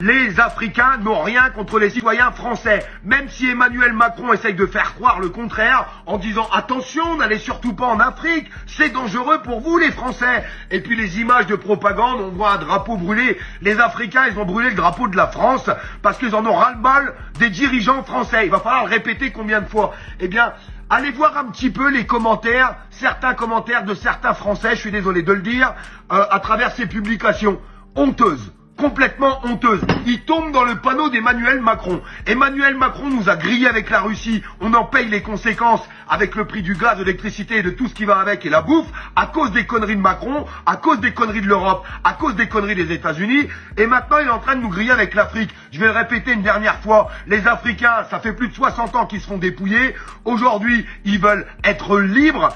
Les Africains n'ont rien contre les citoyens français, même si Emmanuel Macron essaye de faire croire le contraire en disant attention, n'allez surtout pas en Afrique, c'est dangereux pour vous les Français. Et puis les images de propagande, on voit un drapeau brûlé. Les Africains, ils ont brûlé le drapeau de la France parce qu'ils en ont ras-le-bol des dirigeants français. Il va falloir le répéter combien de fois? Eh bien, allez voir un petit peu les commentaires, certains commentaires de certains Français, je suis désolé de le dire, à travers ces publications honteuses. Complètement honteuse. Il tombe dans le panneau d'Emmanuel Macron. Emmanuel Macron nous a grillé avec la Russie. On en paye les conséquences avec le prix du gaz, de l'électricité et de tout ce qui va avec et la bouffe, à cause des conneries de Macron, à cause des conneries de l'Europe, à cause des conneries des États-Unis. Et maintenant, il est en train de nous griller avec l'Afrique. Je vais le répéter une dernière fois. Les Africains, ça fait plus de 60 ans qu'ils se font dépouiller. Aujourd'hui, ils veulent être libres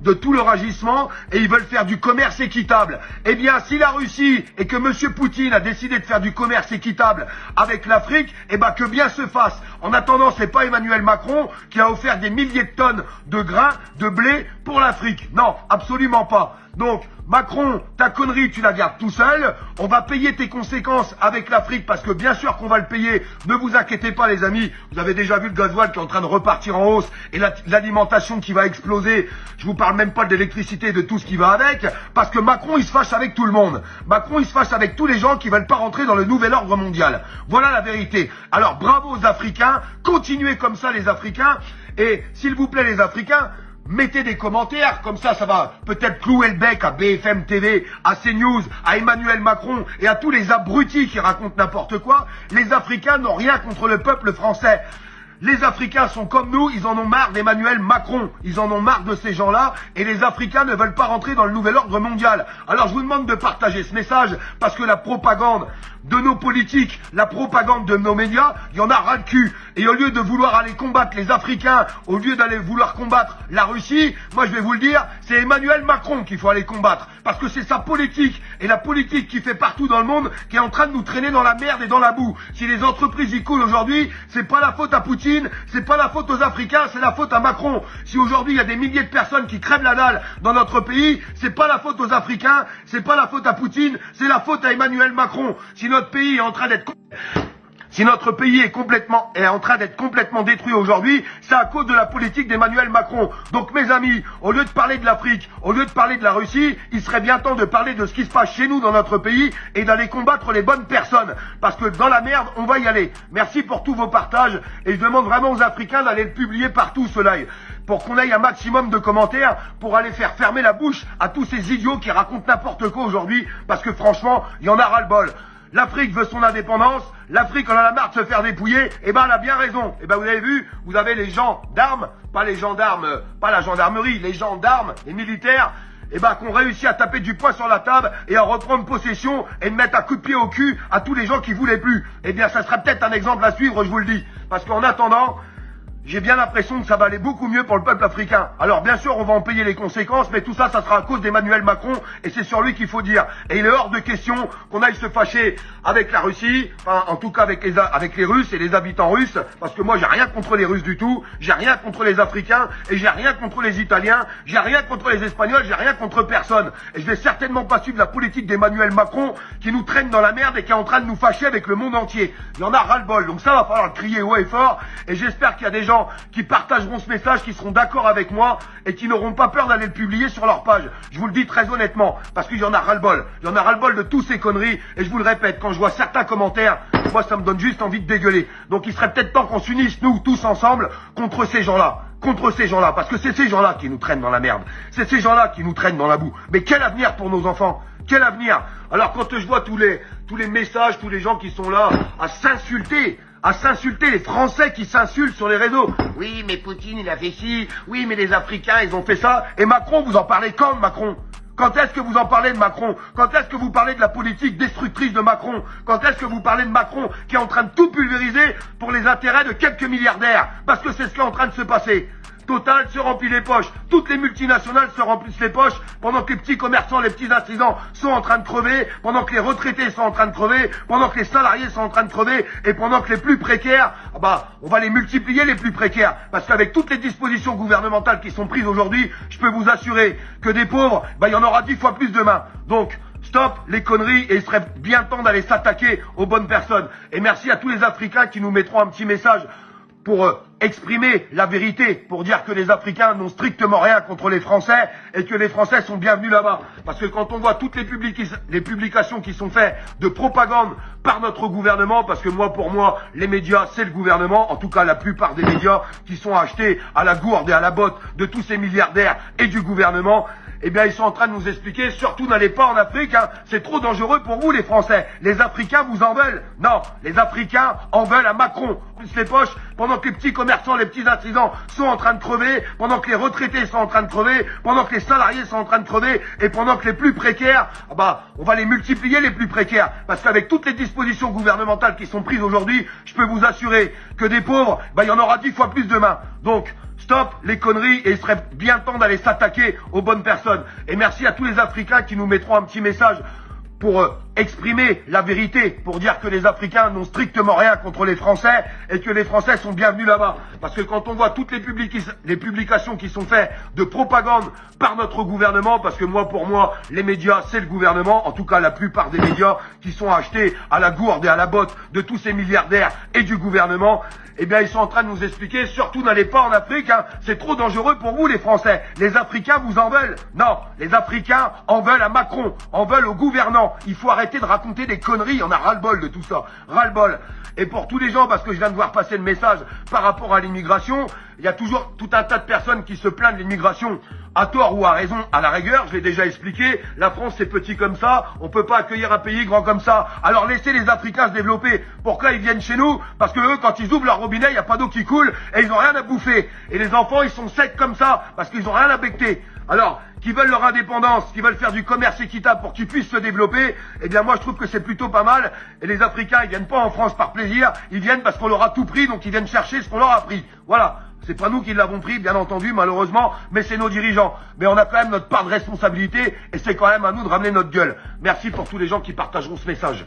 de tout leur agissement et ils veulent faire du commerce équitable. Eh bien, si la Russie et que Monsieur Poutine a décidé de faire du commerce équitable avec l'Afrique, eh ben que bien se fasse. En attendant, c'est pas Emmanuel Macron qui a offert des milliers de tonnes de grains, de blé pour l'Afrique. Non, absolument pas. Donc, Macron, ta connerie, tu la gardes tout seul. On va payer tes conséquences avec l'Afrique parce que bien sûr qu'on va le payer. Ne vous inquiétez pas les amis. Vous avez déjà vu le gasoil qui est en train de repartir en hausse et l'alimentation qui va exploser. Je vous parle même pas de l'électricité et de tout ce qui va avec. Parce que Macron, il se fâche avec tout le monde. Macron, il se fâche avec tous les gens qui veulent pas rentrer dans le nouvel ordre mondial. Voilà la vérité. Alors bravo aux Africains. Continuez comme ça les Africains. Et s'il vous plaît les Africains, mettez des commentaires, comme ça va peut-être clouer le bec à BFM TV, à CNews, à Emmanuel Macron et à tous les abrutis qui racontent n'importe quoi. Les Africains n'ont rien contre le peuple français. Les Africains sont comme nous, ils en ont marre d'Emmanuel Macron, ils en ont marre de ces gens-là et les Africains ne veulent pas rentrer dans le nouvel ordre mondial. Alors je vous demande de partager ce message parce que la propagande de nos politiques, la propagande de nos médias, il y en a ras le cul. Et au lieu de vouloir aller combattre les Africains, au lieu d'aller vouloir combattre la Russie, moi je vais vous le dire, c'est Emmanuel Macron qu'il faut aller combattre. Parce que c'est sa politique et la politique qui fait partout dans le monde qui est en train de nous traîner dans la merde et dans la boue. Si les entreprises y coulent aujourd'hui, c'est pas la faute à Poutine, c'est pas la faute aux Africains, c'est la faute à Macron. Si aujourd'hui il y a des milliers de personnes qui crèvent la dalle dans notre pays, c'est pas la faute aux Africains, c'est pas la faute à Poutine, c'est la faute à Emmanuel Macron. Si notre pays est en train d'être en train d'être complètement détruit aujourd'hui, c'est à cause de la politique d'Emmanuel Macron. Donc mes amis, au lieu de parler de l'Afrique, au lieu de parler de la Russie, il serait bien temps de parler de ce qui se passe chez nous dans notre pays et d'aller combattre les bonnes personnes. Parce que dans la merde, on va y aller. Merci pour tous vos partages et je demande vraiment aux Africains d'aller le publier partout ce live. Pour qu'on ait un maximum de commentaires, pour aller faire fermer la bouche à tous ces idiots qui racontent n'importe quoi aujourd'hui, parce que franchement, il y en a ras-le-bol. L'Afrique veut son indépendance, l'Afrique en a la marre de se faire dépouiller, et ben elle a bien raison. Et ben vous avez vu, vous avez les gens d'armes, pas les gendarmes, pas la gendarmerie, les gens d'armes, les militaires, et ben qu'on réussit à taper du poing sur la table et à reprendre possession et de mettre un coup de pied au cul à tous les gens qui voulaient plus. Eh bien ça serait peut-être un exemple à suivre, je vous le dis. Parce qu'en attendant, j'ai bien l'impression que ça va aller beaucoup mieux pour le peuple africain. Alors bien sûr, on va en payer les conséquences, mais tout ça, ça sera à cause d'Emmanuel Macron, et c'est sur lui qu'il faut dire. Et il est hors de question qu'on aille se fâcher avec la Russie, enfin, en tout cas avec les Russes et les habitants russes, parce que moi, j'ai rien contre les Russes du tout, j'ai rien contre les Africains, et j'ai rien contre les Italiens, j'ai rien contre les Espagnols, j'ai rien contre personne. Et je vais certainement pas suivre la politique d'Emmanuel Macron, qui nous traîne dans la merde et qui est en train de nous fâcher avec le monde entier. Il y en a ras-le-bol, donc ça va falloir le crier haut et fort, et j'espère qu'il y a des gens qui partageront ce message, qui seront d'accord avec moi et qui n'auront pas peur d'aller le publier sur leur page. Je vous le dis très honnêtement, parce qu'il y en a ras-le-bol. Il y en a ras-le-bol de tous ces conneries, et je vous le répète, quand je vois certains commentaires, moi ça me donne juste envie de dégueuler. Donc il serait peut-être temps qu'on s'unisse, nous, tous ensemble, contre ces gens-là. Contre ces gens-là, parce que c'est ces gens-là qui nous traînent dans la merde. C'est ces gens-là qui nous traînent dans la boue. Mais quel avenir pour nos enfants? Quel avenir? Alors quand je vois tous les messages, tous les gens qui sont là à s'insulter, les Français qui s'insultent sur les réseaux. Oui, mais Poutine, il a fait ci. Oui, mais les Africains, ils ont fait ça. Et Macron, vous en parlez quand de Macron? Quand est-ce que vous en parlez de Macron? Quand est-ce que vous parlez de la politique destructrice de Macron? Quand est-ce que vous parlez de Macron qui est en train de tout pulvériser pour les intérêts de quelques milliardaires? Parce que c'est ce qui est en train de se passer. Total se remplit les poches. Toutes les multinationales se remplissent les poches pendant que les petits commerçants, les petits artisans sont en train de crever, pendant que les retraités sont en train de crever, pendant que les salariés sont en train de crever et pendant que les plus précaires, on va les multiplier les plus précaires. Parce qu'avec toutes les dispositions gouvernementales qui sont prises aujourd'hui, je peux vous assurer que des pauvres, il y en aura 10 fois plus demain. Donc, stop les conneries et il serait bien temps d'aller s'attaquer aux bonnes personnes. Et merci à tous les Africains qui nous mettront un petit message pour exprimer la vérité, pour dire que les Africains n'ont strictement rien contre les Français et que les Français sont bienvenus là-bas. Parce que quand on voit toutes les publications qui sont faites de propagande par notre gouvernement, parce que pour moi, les médias, c'est le gouvernement, en tout cas la plupart des médias qui sont achetés à la gourde et à la botte de tous ces milliardaires et du gouvernement, eh bien, ils sont en train de nous expliquer, surtout n'allez pas en Afrique, hein, c'est trop dangereux pour vous les Français. Les Africains vous en veulent. Non, les Africains en veulent à Macron. Plus les poches, pendant que les petits commerçants, les petits artisans sont en train de crever, pendant que les retraités sont en train de crever, pendant que les salariés sont en train de crever, et pendant que les plus précaires, on va les multiplier les plus précaires. Parce qu'avec toutes les dispositions gouvernementales qui sont prises aujourd'hui, je peux vous assurer que des pauvres, il y en aura 10 fois plus demain. Donc, stop les conneries et il serait bien temps d'aller s'attaquer aux bonnes personnes. Et merci à tous les Africains qui nous mettront un petit message pour exprimer la vérité, pour dire que les Africains n'ont strictement rien contre les Français et que les Français sont bienvenus là-bas. Parce que quand on voit toutes les publications qui sont faites de propagande par notre gouvernement, parce que pour moi, les médias, c'est le gouvernement, en tout cas la plupart des médias qui sont achetés à la gourde et à la botte de tous ces milliardaires et du gouvernement, eh bien, ils sont en train de nous expliquer, surtout n'allez pas en Afrique, hein, c'est trop dangereux pour vous les Français. Les Africains vous en veulent. Non, les Africains en veulent à Macron, en veulent aux gouvernants. Il faut arrêter de raconter des conneries, on a ras-le-bol de tout ça, ras-le-bol. Et pour tous les gens, parce que je viens de voir passer le message par rapport à l'immigration, il y a toujours tout un tas de personnes qui se plaignent de l'immigration, à tort ou à raison, à la rigueur, je l'ai déjà expliqué, la France c'est petit comme ça, on peut pas accueillir un pays grand comme ça, alors laissez les Africains se développer. Pourquoi ils viennent chez nous? Parce que eux, quand ils ouvrent leur robinet, il n'y a pas d'eau qui coule et ils ont rien à bouffer. Et les enfants, ils sont secs comme ça, parce qu'ils ont rien à becter. Alors, qui veulent leur indépendance, qui veulent faire du commerce équitable pour qu'ils puissent se développer, eh bien moi je trouve que c'est plutôt pas mal. Et les Africains, ils viennent pas en France par plaisir, ils viennent parce qu'on leur a tout pris, donc ils viennent chercher ce qu'on leur a pris. Voilà. C'est pas nous qui l'avons pris, bien entendu, malheureusement, mais c'est nos dirigeants. Mais on a quand même notre part de responsabilité et c'est quand même à nous de ramener notre gueule. Merci pour tous les gens qui partageront ce message.